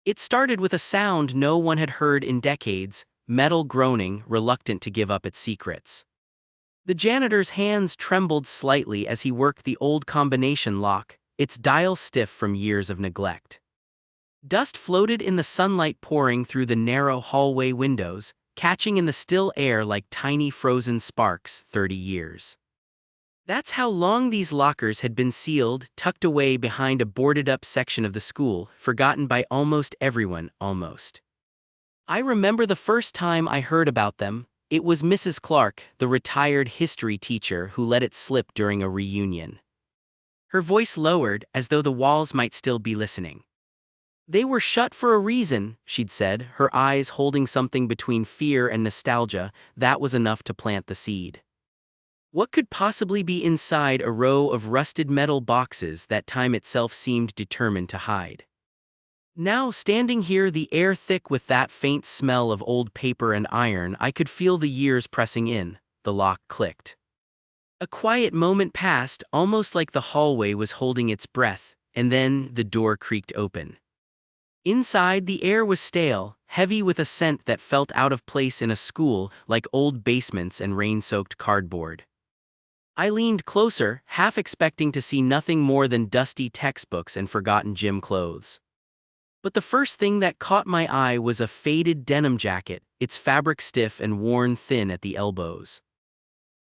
It started with a sound no one had heard in decades, metal groaning, reluctant to give up its secrets. The janitor's hands trembled slightly as he worked the old combination lock, its dial stiff from years of neglect. Dust floated in the sunlight pouring through the narrow hallway windows, catching in the still air like tiny frozen sparks 30 years. That's how long these lockers had been sealed, tucked away behind a boarded-up section of the school, forgotten by almost everyone, almost. I remember the first time I heard about them. It was Mrs. Clark, the retired history teacher, who let it slip during a reunion. Her voice lowered, as though the walls might still be listening. "They were shut for a reason," she'd said, her eyes holding something between fear and nostalgia. That was enough to plant the seed. What could possibly be inside a row of rusted metal boxes that time itself seemed determined to hide? Now, standing here, the air thick with that faint smell of old paper and iron, I could feel the years pressing in. The lock clicked. A quiet moment passed, almost like the hallway was holding its breath, and then the door creaked open. Inside, the air was stale, heavy with a scent that felt out of place in a school, like old basements and rain-soaked cardboard. I leaned closer, half expecting to see nothing more than dusty textbooks and forgotten gym clothes. But the first thing that caught my eye was a faded denim jacket, its fabric stiff and worn thin at the elbows.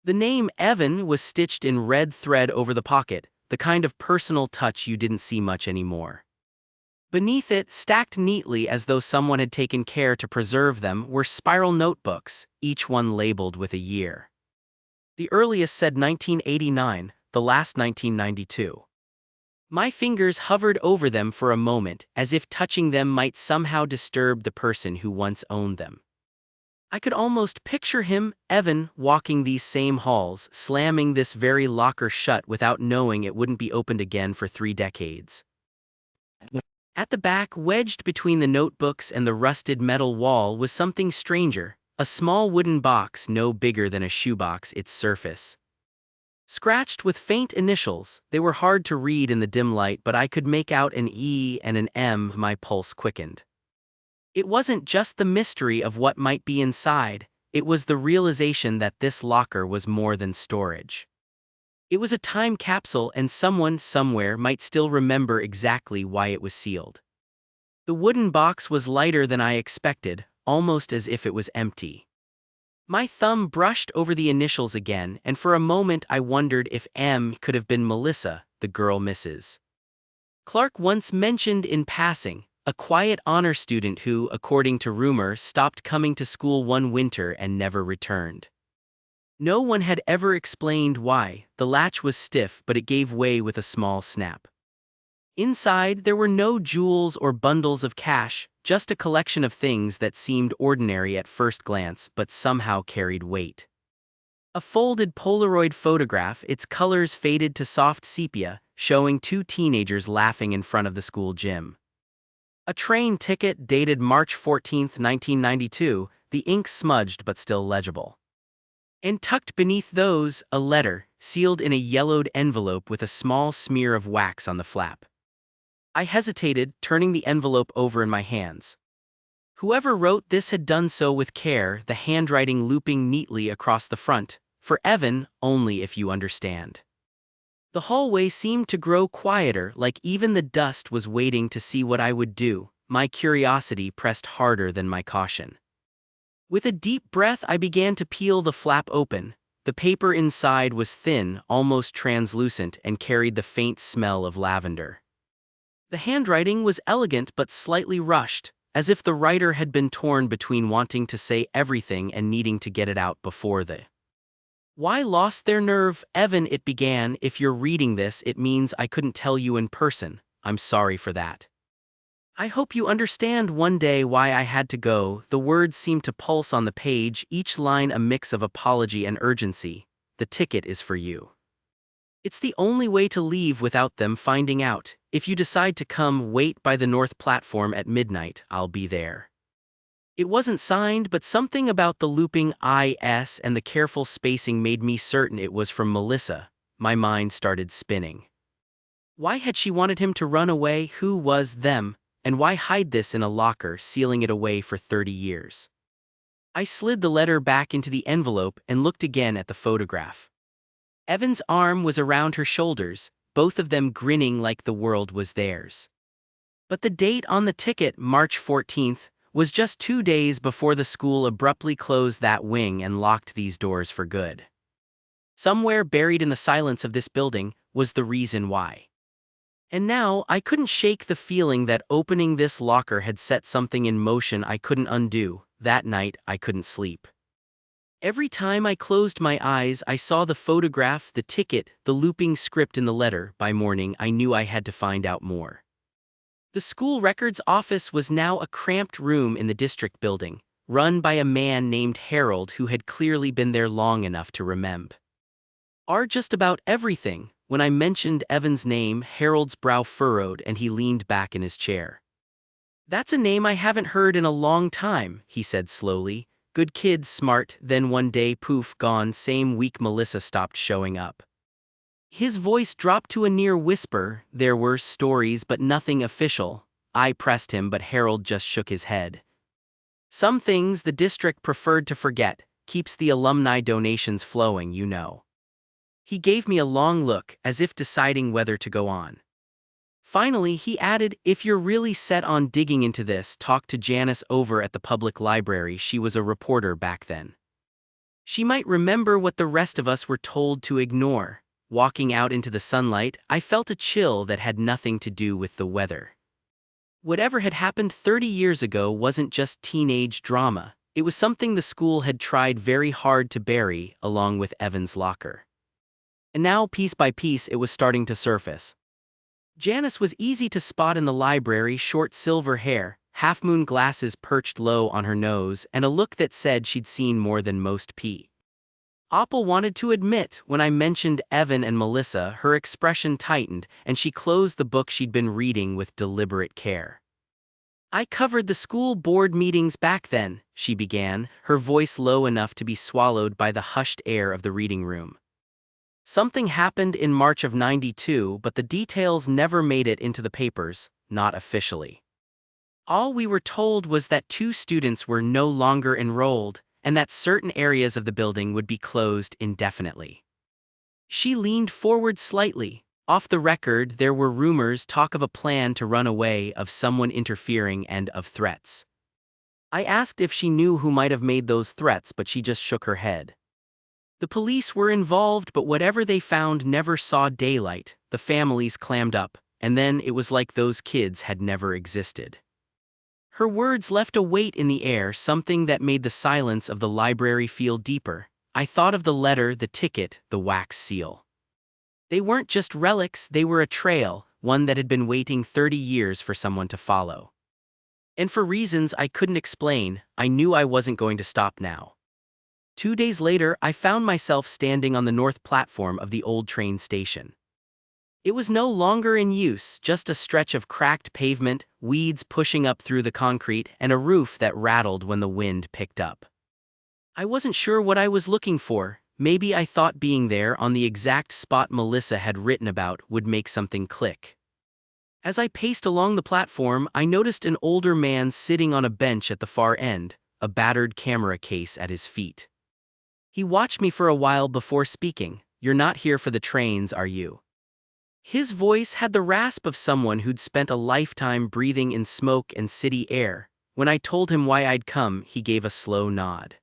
The name Evan was stitched in red thread over the pocket, the kind of personal touch you didn't see much anymore. Beneath it, stacked neatly as though someone had taken care to preserve them, were spiral notebooks, each one labeled with a year. The earliest said 1989, the last 1992. My fingers hovered over them for a moment, as if touching them might somehow disturb the person who once owned them. I could almost picture him, Evan, walking these same halls, slamming this very locker shut without knowing it wouldn't be opened again for 3 decades. At the back, wedged between the notebooks and the rusted metal wall, was something stranger, a small wooden box no bigger than a shoebox, its surface scratched with faint initials. They were hard to read in the dim light, but I could make out an E and an M. My pulse quickened. It wasn't just the mystery of what might be inside, it was the realization that this locker was more than storage. It was a time capsule, and someone, somewhere, might still remember exactly why it was sealed. The wooden box was lighter than I expected, almost as if it was empty. My thumb brushed over the initials again, and for a moment I wondered if M could have been Melissa, the girl Mrs. Clark once mentioned in passing, a quiet honor student who, according to rumor, stopped coming to school one winter and never returned. No one had ever explained why. The latch was stiff, but it gave way with a small snap. Inside, there were no jewels or bundles of cash, just a collection of things that seemed ordinary at first glance but somehow carried weight. A folded Polaroid photograph, its colors faded to soft sepia, showing 2 teenagers laughing in front of the school gym. A train ticket dated March 14, 1992, the ink smudged but still legible. And tucked beneath those, a letter, sealed in a yellowed envelope with a small smear of wax on the flap. I hesitated, turning the envelope over in my hands. Whoever wrote this had done so with care, the handwriting looping neatly across the front. For Evan, only if you understand. The hallway seemed to grow quieter, like even the dust was waiting to see what I would do. My curiosity pressed harder than my caution. With a deep breath, I began to peel the flap open. The paper inside was thin, almost translucent, and carried the faint smell of lavender. The handwriting was elegant but slightly rushed, as if the writer had been torn between wanting to say everything and needing to get it out before the "Why lost their nerve, Evan," it began. "If you're reading this, it means I couldn't tell you in person. I'm sorry for that. I hope you understand one day why I had to go." The words seemed to pulse on the page, each line a mix of apology and urgency. "The ticket is for you. It's the only way to leave without them finding out. If you decide to come, wait by the north platform at midnight. I'll be there." It wasn't signed, but something about the looping IS and the careful spacing made me certain it was from Melissa. My mind started spinning. Why had she wanted him to run away? Who was them? and why hide this in a locker, sealing it away for 30 years? I slid the letter back into the envelope and looked again at the photograph. Evan's arm was around her shoulders, both of them grinning like the world was theirs. But the date on the ticket, March 14th, was just 2 days before the school abruptly closed that wing and locked these doors for good. Somewhere buried in the silence of this building was the reason why. And now I couldn't shake the feeling that opening this locker had set something in motion I couldn't undo. That night I couldn't sleep. Every time I closed my eyes, I saw the photograph, the ticket, the looping script in the letter. By morning, I knew I had to find out more. The school records office was now a cramped room in the district building, run by a man named Harold who had clearly been there long enough to remember. Just about everything. When I mentioned Evan's name, Harold's brow furrowed and he leaned back in his chair. "That's a name I haven't heard in a long time," he said slowly. "Good kid, smart." Then one day, poof, gone. Same week Melissa stopped showing up. His voice dropped to a near whisper. There were stories but nothing official. I pressed him but Harold just shook his head. "Some things the district preferred to forget. Keeps the alumni donations flowing, you know." He gave me a long look, as if deciding whether to go on. Finally, he added, "If you're really set on digging into this, talk to Janice over at the public library." She was a reporter back then. "She might remember what the rest of us were told to ignore." Walking out into the sunlight, I felt a chill that had nothing to do with the weather. Whatever had happened 30 years ago wasn't just teenage drama. It was something the school had tried very hard to bury, along with Evan's locker. And now, piece by piece, it was starting to surface. Janice was easy to spot in the library, short silver hair, half-moon glasses perched low on her nose, and a look that said she'd seen more than most people. Apple wanted to admit. When I mentioned Evan and Melissa, her expression tightened, and she closed the book she'd been reading with deliberate care. "I covered the school board meetings back then," she began, her voice low enough to be swallowed by the hushed air of the reading room. "Something happened in March of '92, but the details never made it into the papers, not officially. All we were told was that 2 students were no longer enrolled, and that certain areas of the building would be closed indefinitely." She leaned forward slightly. "Off the record, there were rumors, talk of a plan to run away, of someone interfering, and of threats." I asked if she knew who might have made those threats, but she just shook her head. "The police were involved, but whatever they found never saw daylight." The families clammed up, and then it was like those kids had never existed. Her words left a weight in the air, something that made the silence of the library feel deeper. I thought of the letter, the ticket, the wax seal. They weren't just relics, they were a trail, one that had been waiting 30 years for someone to follow. And for reasons I couldn't explain, I knew I wasn't going to stop now. 2 days later, I found myself standing on the north platform of the old train station. It was no longer in use, just a stretch of cracked pavement, weeds pushing up through the concrete, and a roof that rattled when the wind picked up. I wasn't sure what I was looking for. Maybe I thought being there on the exact spot Melissa had written about would make something click. As I paced along the platform, I noticed an older man sitting on a bench at the far end, a battered camera case at his feet. He watched me for a while before speaking. "You're not here for the trains, are you?" His voice had the rasp of someone who'd spent a lifetime breathing in smoke and city air. When I told him why I'd come, he gave a slow nod.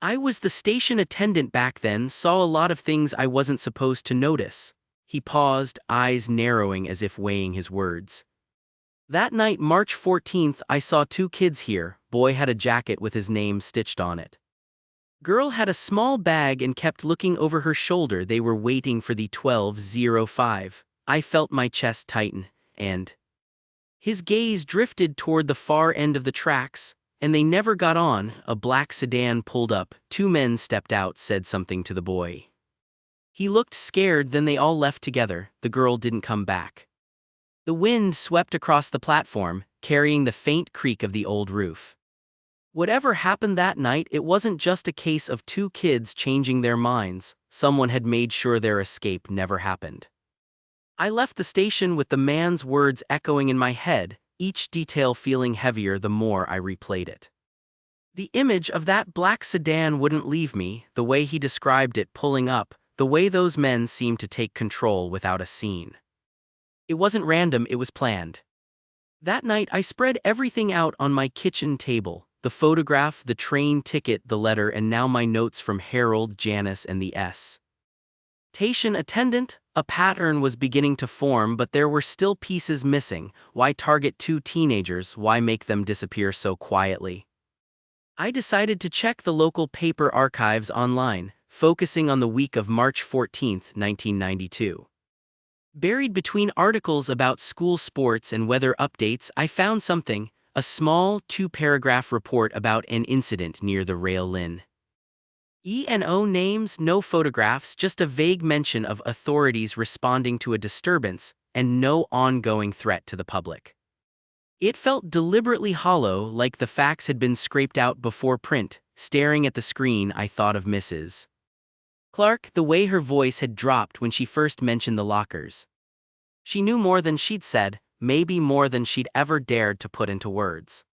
"I was the station attendant back then, saw a lot of things I wasn't supposed to notice." He paused, eyes narrowing as if weighing his words. "That night, March 14th, I saw 2 kids here. Boy had a jacket with his name stitched on it. Girl had a small bag and kept looking over her shoulder. They were waiting for the 12:05. I felt my chest tighten, and..." His gaze drifted toward the far end of the tracks, "and they never got on." A black sedan pulled up. 2 men stepped out, said something to the boy. He looked scared, then they all left together. The girl didn't come back. The wind swept across the platform, carrying the faint creak of the old roof. Whatever happened that night, it wasn't just a case of 2 kids changing their minds. Someone had made sure their escape never happened. I left the station with the man's words echoing in my head. each detail feeling heavier the more I replayed it. The image of that black sedan wouldn't leave me, the way he described it pulling up, the way those men seemed to take control without a scene. It wasn't random, it was planned. That night I spread everything out on my kitchen table, the photograph, the train ticket, the letter, and now my notes from Harold, Janice, and the station attendant. A pattern was beginning to form, but there were still pieces missing. Why target two teenagers? Why make them disappear so quietly? I decided to check the local paper archives online, focusing on the week of March 14, 1992. Buried between articles about school sports and weather updates, I found something, a small two-paragraph report about an incident near the rail line. No names, no photographs, just a vague mention of authorities responding to a disturbance, and no ongoing threat to the public. It felt deliberately hollow, like the facts had been scraped out before print. Staring at the screen, I thought of Mrs. Clark, the way her voice had dropped when she first mentioned the lockers. She knew more than she'd said, maybe more than she'd ever dared to put into words.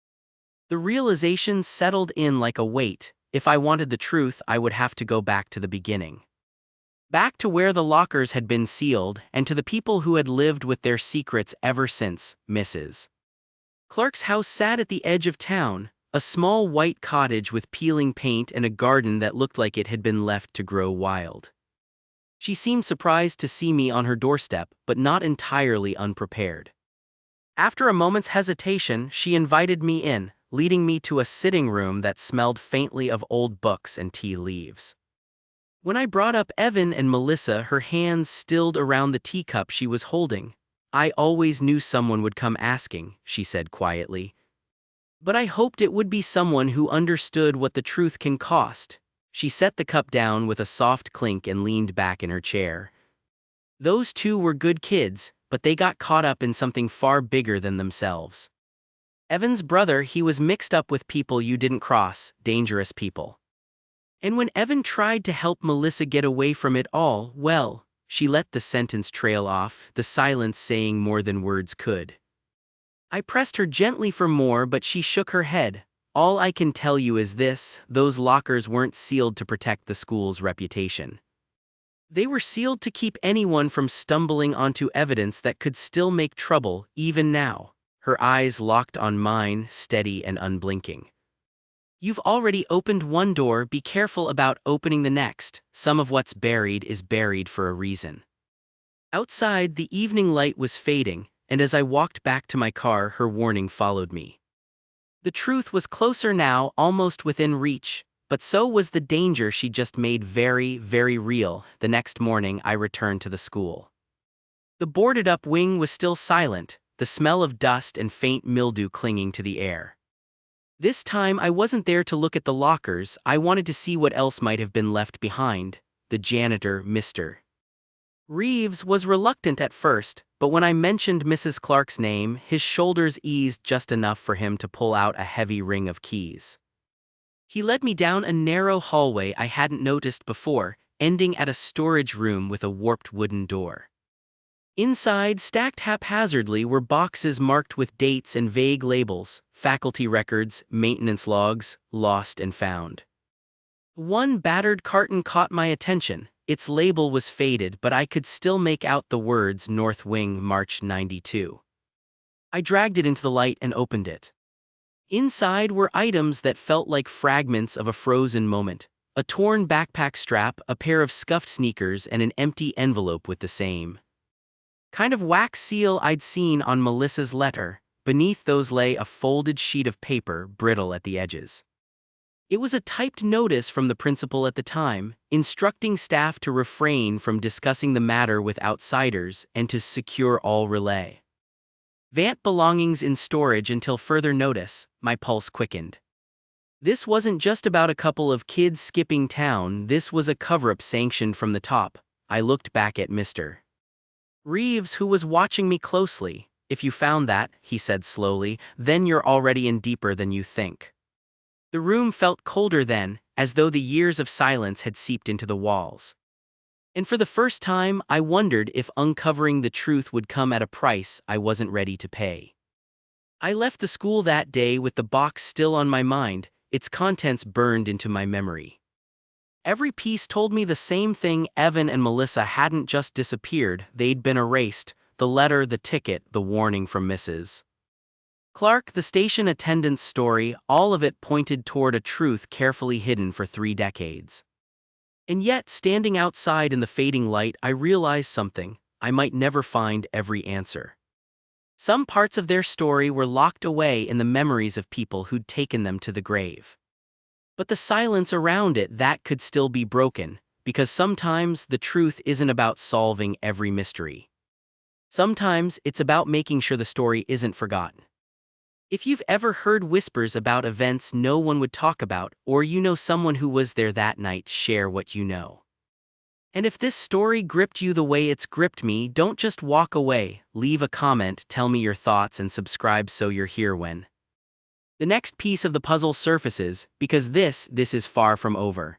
The realization settled in like a weight. If I wanted the truth, I would have to go back to the beginning. Back to where the lockers had been sealed, and to the people who had lived with their secrets ever since. Mrs. Clark's house sat at the edge of town, a small white cottage with peeling paint and a garden that looked like it had been left to grow wild. She seemed surprised to see me on her doorstep, but not entirely unprepared. After a moment's hesitation, she invited me in, leading me to a sitting room that smelled faintly of old books and tea leaves. When I brought up Evan and Melissa, her hands stilled around the teacup she was holding. I always knew someone would come asking, she said quietly. But I hoped it would be someone who understood what the truth can cost. She set the cup down with a soft clink and leaned back in her chair. Those two were good kids, but they got caught up in something far bigger than themselves. Evan's brother, he was mixed up with people you didn't cross, dangerous people. And when Evan tried to help Melissa get away from it all, well, she let the sentence trail off, the silence saying more than words could. I pressed her gently for more, but she shook her head. All I can tell you is this: those lockers weren't sealed to protect the school's reputation. They were sealed to keep anyone from stumbling onto evidence that could still make trouble, even now. Her eyes locked on mine, steady and unblinking. You've already opened one door, be careful about opening the next. Some of what's buried is buried for a reason. Outside, the evening light was fading, and as I walked back to my car, her warning followed me. The truth was closer now, almost within reach, but so was the danger she just made very, very real. The next morning, I returned to the school. The boarded-up wing was still silent, the smell of dust and faint mildew clinging to the air. This time I wasn't there to look at the lockers, I wanted to see what else might have been left behind. The janitor, Mr. Reeves, was reluctant at first, but when I mentioned Mrs. Clark's name, his shoulders eased just enough for him to pull out a heavy ring of keys. He led me down a narrow hallway I hadn't noticed before, ending at a storage room with a warped wooden door. Inside, stacked haphazardly, were boxes marked with dates and vague labels, faculty records, maintenance logs, lost and found. One battered carton caught my attention. Its label was faded, but I could still make out the words North Wing, March 92. I dragged it into the light and opened it. Inside were items that felt like fragments of a frozen moment: a torn backpack strap, a pair of scuffed sneakers, and an empty envelope with the same kind of wax seal I'd seen on Melissa's letter. Beneath those lay a folded sheet of paper, brittle at the edges. It was a typed notice from the principal at the time, instructing staff to refrain from discussing the matter with outsiders and to secure all relay Vant belongings in storage until further notice. My pulse quickened. This wasn't just about a couple of kids skipping town, this was a cover-up sanctioned from the top. I looked back at Mr. Reeves, who was watching me closely. If you found that, he said slowly, then you're already in deeper than you think. The room felt colder then, as though the years of silence had seeped into the walls. And for the first time, I wondered if uncovering the truth would come at a price I wasn't ready to pay. I left the school that day with the box still on my mind, its contents burned into my memory. Every piece told me the same thing: Evan and Melissa hadn't just disappeared, they'd been erased: the letter, the ticket, the warning from Mrs. Clark, the station attendant's story, all of it pointed toward a truth carefully hidden for 3 decades. And yet, standing outside in the fading light, I realized something: I might never find every answer. Some parts of their story were locked away in the memories of people who'd taken them to the grave. But the silence around it, that could still be broken, because sometimes the truth isn't about solving every mystery. Sometimes it's about making sure the story isn't forgotten. If you've ever heard whispers about events no one would talk about, or you know someone who was there that night, share what you know. And if this story gripped you the way it's gripped me, don't just walk away, leave a comment, tell me your thoughts, and subscribe so you're here when the next piece of the puzzle surfaces, because this is far from over.